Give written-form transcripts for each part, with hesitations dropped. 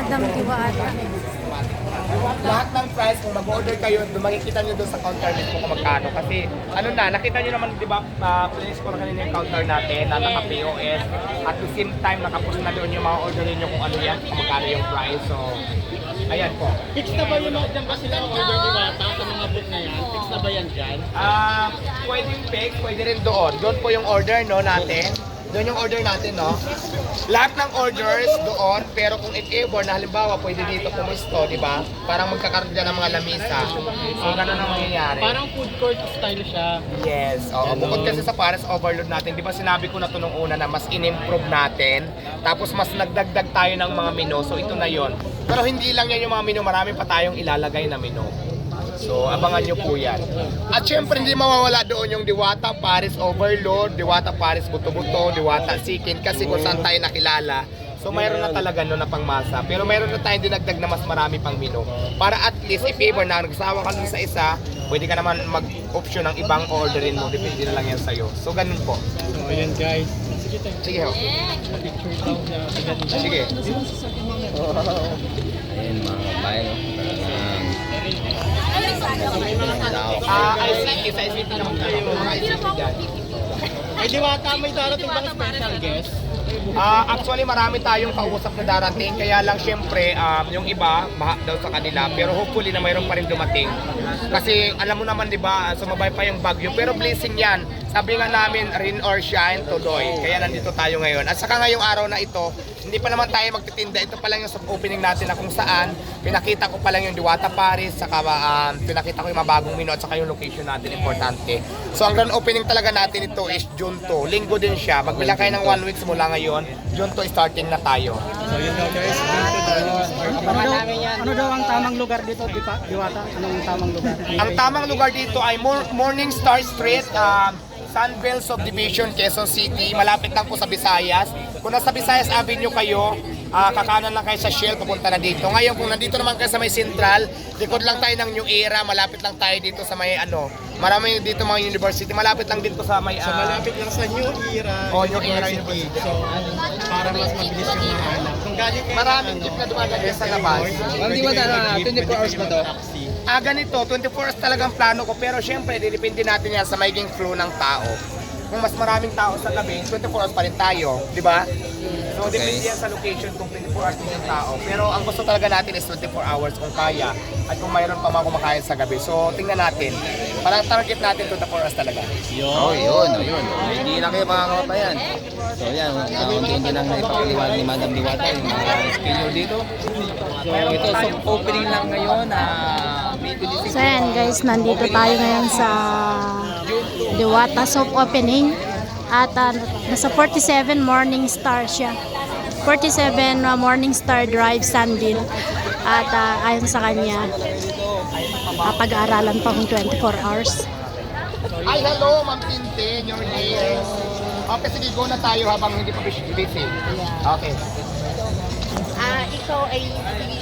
Madam Diwata. Lahat ng price, kung mag-order kayo, makikita nyo doon sa counter mismo kung magkano. Kasi ano na, nakita nyo naman, di ba, place ko na kanina yung counter natin na naka-POS. At the same time, nakapost na doon yung mga orderin nyo kung ano yan, kung magkano yung price. So, ayan po. Fix na ba yung mga dyan ba sila order ni Wata sa mga book na yan? Fix na ba yan dyan? Pwedeng fix, pwede rin doon. Doon po yung order no, natin. Doon yung order natin, no? Lahat ng orders doon, pero kung if ever na halimbawa pwede dito pumusto, di ba? Parang magkakaroon dyan ng mga lamisa. So, ganun ang mangyayari. Parang food court style siya. Yes, oo. Bukod kasi sa Paris Overload natin, di ba sinabi ko na to nung una na mas in-improve natin, tapos mas nagdagdag tayo ng mga menu, so ito na yon. Pero hindi lang yan yung mga menu, marami pa tayong ilalagay na menu. So, abangan nyo po yan. At syempre, hindi mawawala doon yung Diwata Paris Overload, Diwata Paris Buto-Buto, Diwata Sikin, kasi kung saan tayo nakilala. So, mayroon na talaga no na pangmasa. Pero mayroon na tayong dinagdag na mas marami pang menu. Para at least, if ever na nagsawa ka dun sa isa, pwede ka naman mag-option ng ibang orderin mo. Depende na lang yan sa'yo. So, ganun po. So, ayan guys. Sige tayo. Sige ho. Picture daw niya. Sige. Ayun mga kabayan, ICT naman tayo. Mga ICT dyan. Ay, Diwata, may darating bang special guest? Actually, marami tayong kausap na darating. Kaya lang, syempre, yung iba, mahal daw sa kanila. Pero hopefully na mayroon pa rin dumating. Kasi, alam mo naman, di ba, sumabay pa yung bagyo. Pero blessing yan. Sabi nga namin, rain or shine, tuloy. Kaya nandito tayo ngayon. At saka ngayong araw na ito, hindi pa naman tayo magtitinda. Ito pa lang yung soft opening natin na kung saan. Pinakita ko pa lang yung Diwata Paris. Saka pinakita ko yung mga bagong menu at saka yung location natin, importante. So, ang grand opening talaga natin ito is June 2. Linggo din siya. Magbilang kayo ng 1 weeks mula ngayon. June 2 starting na tayo. So, yun daw guys. Ano daw ang tamang lugar dito, Diwata? Anong tamang lugar? Ang tamang lugar dito ay Morning Star Street, Sunville Subdivision, Quezon City. Malapit lang po sa Visayas. Kung nasa Visayas Avenue kayo, kakanan lang kayo sa Shell, papunta na dito. Ngayon, kung nandito naman kayo sa may Central, likod lang tayo ng New Era, malapit lang tayo dito sa may marami dito mga university, malapit lang dito sa may... So, malapit lang sa New Era. New Era University. So, para mas mabilis yung mahanap. Kung galing kayo Maraming jeep na dumadaan sa labas. Ma'am Diwata, 24 hours ba to? Ganito, 24 hours talagang plano ko, pero syempre, didepende natin yan sa magiging flow ng tao. Kung mas maraming tao sa gabi, 24 hours pa rin tayo, di ba? So, depende yan sa location kung 24 hours din yung tao. Pero ang gusto talaga natin is 24 hours kung kaya at kung mayroon pa mga kumakain sa gabi. So, tingnan natin. Parang target natin 24 hours talaga. Oh, yun. Hindi na kayo mga kabayan. So yan, hindi lang ipakaliwanag ni Madam Diwata yung mga schedule dito. So ito, soft opening lang ngayon. So ayan guys, nandito tayo ngayon sa Diwata soft opening. At nasa 47 Morning Star siya. 47 Morning Star Drive, Sandville. At ayon sa kanya, pag-aaralan pa kung 24 hours. Ay, hello, Ma'am Tintin, your name. Okay, sige, go na tayo habang hindi pa busy. Okay. Ikaw ay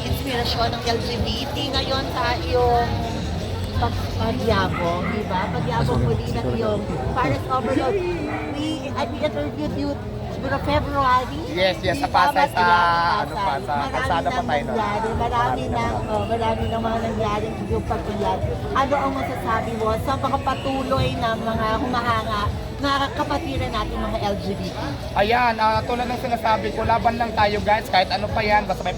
inspirasyon ng LGBT ngayon sa iyong pagyabong, di ba? Pagyabong muli ng iyong Paris Overload. I interviewed you siguro February. Yes, sa Pasay, sa kalsada pa tayo. Marami na mga nangyari sa iyong pag-ulan. Ano ang masasabi mo sa mga patuloy na mga humahanga na kapatiran natin mga LGBT? Ayan, tulad ng sinasabi ko, laban lang tayo guys, kahit ano pa yan, basta may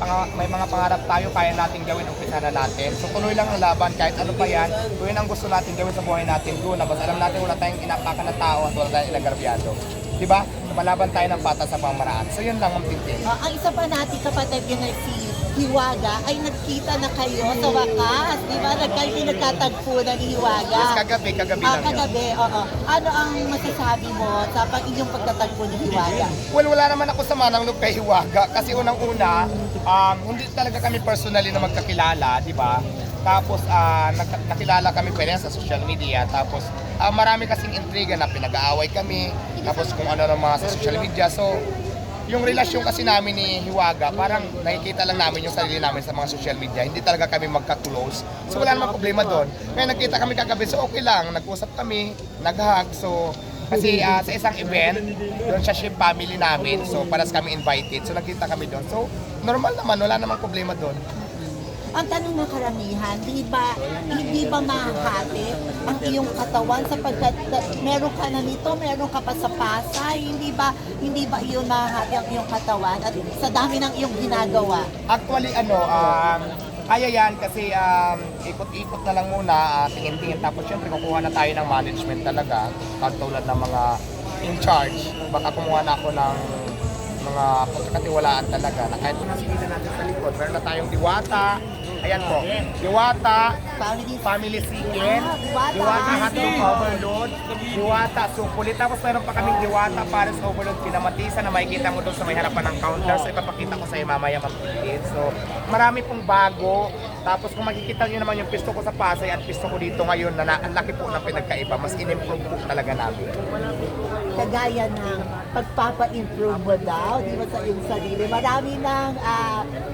mga pangarap tayo, kaya natin gawin, umpisa na natin. So tuloy lang ang laban, kahit ano pa yan, kung yun ang gusto natin gawin sa buhay natin, doon na basta alam natin wala tayong inapakan na tao at wala tayong inagarbyado. Diba? Malaban tayo ng patas sa pamamaraan. So yun lang ang tintin. Ang isa pa natin kapatid yun ay si Hiwaga ay nagkita na kayo sa wakas, di ba? Kayo nagtatagpo na ni Hiwaga. Yes, kagabi lang yun. Kagabi, oo. Ano ang masasabi mo sa inyong pagtatagpo ni Hiwaga? Well, wala naman ako sama ng loob kay Hiwaga kasi unang-una, hindi talaga kami personally na magkakilala, di ba? Tapos nakilala kami pa rin sa social media. Tapos marami kasing intriga na pinag-aaway kami. Tapos kung ano ng mga sa social media. So, yung relasyon kasi namin ni Hiwaga, parang nakikita lang namin yung sarili namin sa mga social media. Hindi talaga kami magka-close. So wala namang problema doon. Kaya nagkita kami kagabi, so okay lang. Nag-usap kami, nag-hug. So Kasi sa isang event, doon sa ship family namin, so paras kami invited, so nagkita kami doon. So normal naman, wala namang problema doon. Ang tanong ng karamihan, hindi ba mahahati ang iyong katawan sapagkat meron ka na nito, meron ka pa sa Pasay, hindi ba iyon mahahati ang iyong katawan at sa dami ng iyong ginagawa? Actually, kaya yan kasi ikot-ikot na lang muna, tingin-tingin. Tapos syempre kukuha na tayo ng management talaga, katulad ng mga in charge. Baka kumuha na ako ng mga pagkakatiwalaan talaga na kahit nasikita natin sa likod. Meron na tayong Diwata. Ayan po, Diwata, Family Chicken, Diwata Hotdog Overload, Diwata Sukulit. Tapos meron pa kaming Diwata Pares Overload Kinamatisan na makikita mo doon sa may harapan ng counter. So ipapakita ko sa iyo mamaya mapipit. So marami pong bago. Tapos kung makikita nyo naman yung pisto ko sa Pasay at pisto ko dito ngayon na ang laki po ng pinagkaiba, mas in-improve po talaga namin. Kagaya ng pagpapa-improve mo daw, di ba, sa iyong sarili. Marami ng,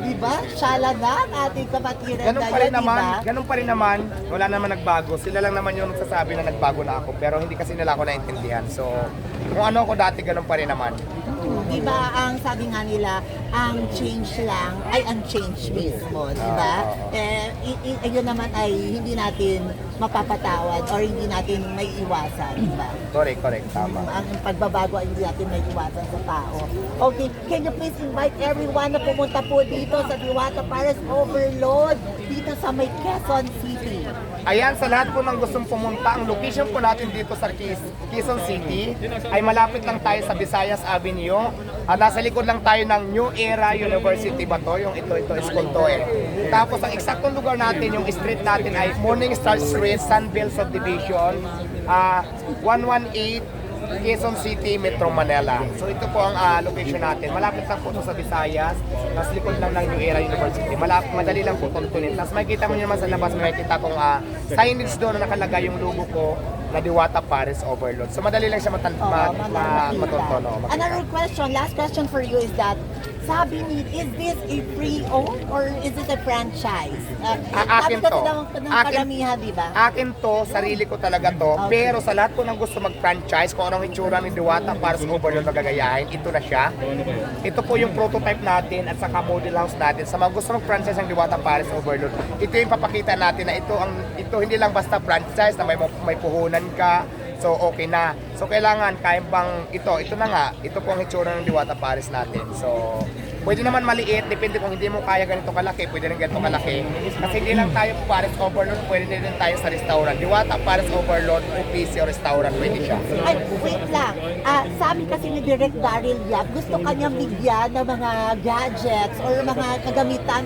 di ba, syala na ang ating kapatiran Ganun pa rin naman, ganun pa rin naman, wala naman nagbago. Sila lang naman yung nagsasabi na nagbago na ako, pero hindi kasi nila ako naintindihan. So, kung ano ako dati, ganun pa rin naman. Di ba, ang sabi nga nila, ang change lang ay ang change mismo, di ba? Yun naman ay hindi natin mapapatawad or hindi natin may iwasan, di ba? Correct, tama. Ang pagbabago ay hindi natin may iwasan sa tao. Okay, can you please invite everyone na pumunta po dito sa Diwata Pares Overload dito sa may Quezon City? Ayan, sa lahat po ng gustong pumunta, ang location po natin dito sa Quezon City ay malapit lang tayo sa Visayas Avenue. Nasa likod lang tayo ng New Era University ba to? Yung ito school to eh. Tapos ang eksaktong lugar natin, yung street natin ay Morning Star Street, Sunville Subdivision, 118 Quezon City, Metro Manila. So ito po ang location natin. Malapit lang po ito sa Visayas. Nasa likod lang ng New Era University. Madali lang po tuntunin. Tapos makikita mo naman sa labas, makikita kong signage doon na nakalagay yung logo ko na Diwata Pares Overload. So madali lang siya matunton. Another question, last question for you is that, sabi ni, is this a pre-owned or is it a franchise? Akin sabi ko to. ng karamihan, di ba? Akin to, sarili ko talaga to. Okay. Pero sa lahat po ng gusto mag-franchise, kung anong itsura ni Diwata Pares Overload na gagayahin, ito na siya. Ito po yung prototype natin at saka model house natin. Sa mga gusto mag-franchise ng Diwata Pares Overload, ito yung papakita natin na ito hindi lang basta franchise na may puhunan ka. So okay na. So kailangan kaya bang ito na nga. Ito po ang itsura ng Diwata Pares natin. So pwede naman maliit, depende kung hindi mo kaya ganito kalaki, pwede rin ganito kalaki. Kasi hindi lang tayo Pares Overload, pwede din tayo sa restaurant. Diwata Pares Overload, OPC o restaurant, pwede siya. Ay, wait lang. Sabi kasi ni Direk Daryl Yap, gusto kanyang bigyan ng mga gadgets or mga kagamitan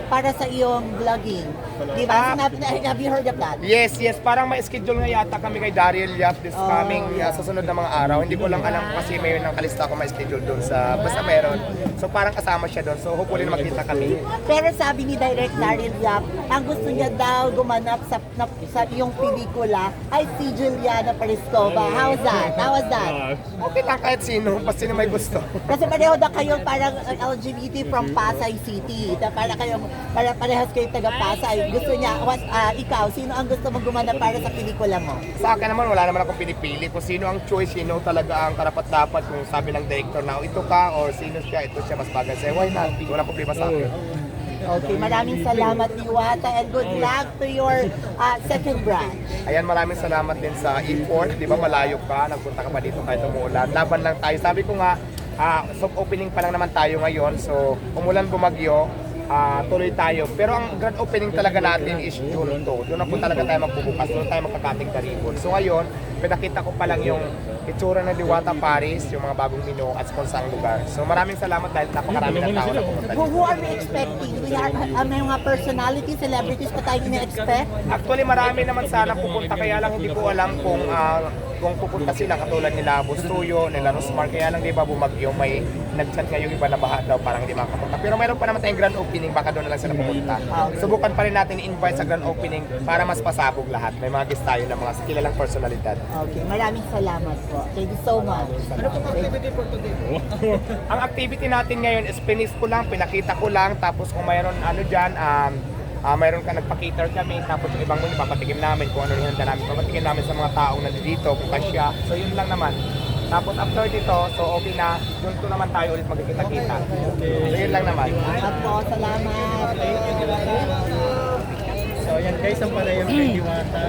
para sa iyong vlogging. Di ba? Have you heard of that? Yes. Parang may schedule nga yata kami kay Daryl Yap this coming sa sunod na mga araw. Hindi ko lang alam kasi may nakalista ako may schedule doon sa basta meron. So parang kasama siya doon. So hopefully magkita kami. Pero sabi ni Direk Daryl Yap, ang gusto niya daw gumanap sa iyong pelikula ay si Juliana Pariscova. How was that? Okay lang kahit sino, basta sino may gusto. Kasi pareho na kayong parang LGBT from Pasay City. Para parehas kayo taga Pasay. Gusto niya, ikaw, sino ang gusto mong gumanap para sa pelikula mo? Sa akin naman, wala naman akong pinipili. Kung sino ang choice, sino talaga ang karapat-dapat. Kung sabi ng director na ito ka or sino siya, ito siya mas bagay sa'yo. Why not? Walang problema sa akin. Okay, maraming salamat Diwata and good luck to your second branch. Ayan, maraming salamat din sa effort. Di ba malayo ka, nagpunta ka pa dito kahit umuulan. Laban lang tayo. Sabi ko nga, soft opening pa lang naman tayo ngayon. So, umulan bumagyo, tuloy tayo. Pero ang grand opening talaga natin is June 2. Doon na po talaga tayo magbubukas. Doon tayo magkakating karibon. So ngayon, pinakita ko pa lang yung itsura ng Diwata Pares, yung mga bagong menu at kung saang lugar. So maraming salamat dahil napakarami ng tao na pumunta dito. Who are we expecting? May mga personalities, celebrities pa tayo ina-expect? Actually, marami naman sana pupunta. Kaya lang hindi ko alam kung pupunta sila katulad nila Bustuyo, nila Rosmar. Kaya lang di ba bumagyo, may nag-chat ngayong iba na baha daw parang hindi makapunta. Pero mayroon pa naman tayong grand opening, baka doon na lang sila pumunta. Subukan pa rin natin i-invite sa grand opening para mas pasabog lahat. May mga guest tayo na mga kilalang personalidad. Okay, maraming salamat po. Thank you so much. Ano pong activity for today? Ang activity natin ngayon is finish ko lang, pinakita ko lang, tapos kung mayroon ano dyan, mayroon ka nagpa-cater kami, tapos yung ibang menu papatikim namin kung ano yung handa namin. Papatikim namin sa mga taong nandito, kung kasya. So yun lang naman. Tapos after dito, so okay na, doon to naman tayo ulit magkikita-kita. So yun lang naman. At po, salamat. So yan guys, ang pala yung kay Diwata.